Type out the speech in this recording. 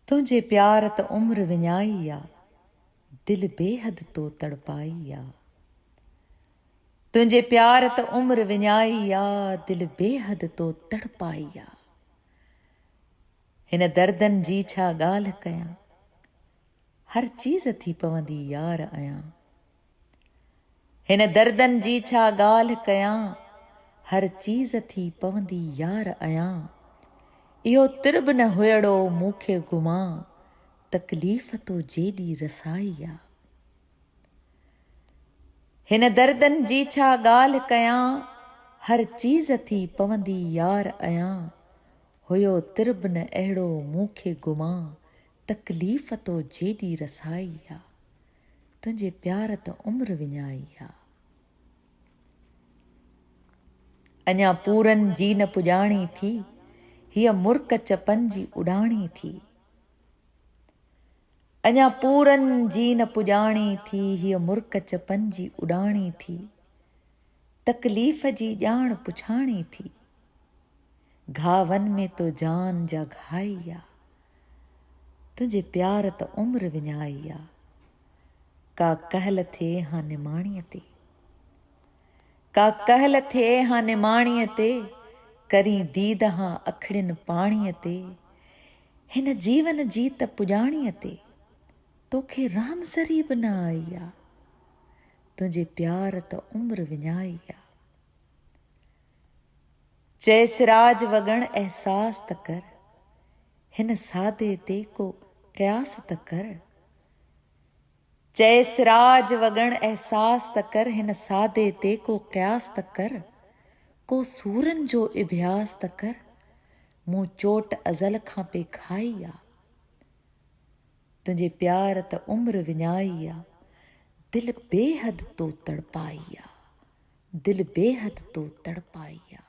तुंहिंजे प्यार त उम्र विञाई आ, दिल बेहद तो तड़पाई आ। तुंहिंजे प्यार त उम्र विञाई आ, दिल बेहद तो तड़पाई आ। हिन दर्दनि जी छा ॻाल्हि कयां, हर चीज़ थी पवंदी यार आहियां। हिन दर्दनि जी छा ॻाल्हि कयां, हर चीज़ थी पवंदी यार आहियां। इहो तिरब न हुयड़ो मूंखे गुमां, तकलीफ़ तो जेॾी रसाई आ। हिन दर्दनि जी छा ॻाल्हि कयां, हर चीज़ थी पवंदी यार आहियां। हुयो तिरब न अहिड़ो मूंखे गुमां, तकलीफ़ तो जेॾी रसाई आ। तुंहिंजे प्यार त उम्र विञाई आ। अञा पूरनि जी न पुॼाणी थी, हीअ मुर्क चपनि जी उॾाणी थी। अञा पूरनि जी न पुॼाणी थी, हीअ मुर्क चपनि जी उॾाणी थी। तकलीफ़ जी ॼाण पुछाणी थी, घावनि में तो जान जा घाई आ। तुंहिंजे प्यार त उम्र विञाई आ। का कहल थिए हां निमाणीअ ते, का कहल थिए हां निमाणीअ ते, करी दीद हां अखिड़ियुनि पाणीअ ते। हिन जीवन जी त पुॼाणीअ ते, तोखे रामज़री बि न आई आ। तुंहिंजे प्यार त उम्र विञाई आ। चएसि राज वॻण अहसास त कर, हिन सादे ते को क़यास त कर। चएसि राज वॻण अहसास त कर, हिन सादे ते को क़यास त कर। को सूरनि जो इब्यास त कर, मूं चोट अज़ल खां पे खाई आ। तुंहिंजे प्यार त उम्र विञाई आ, दिल बेहद तो तड़पाई आ। दिल बेहद तो तड़पाई आ।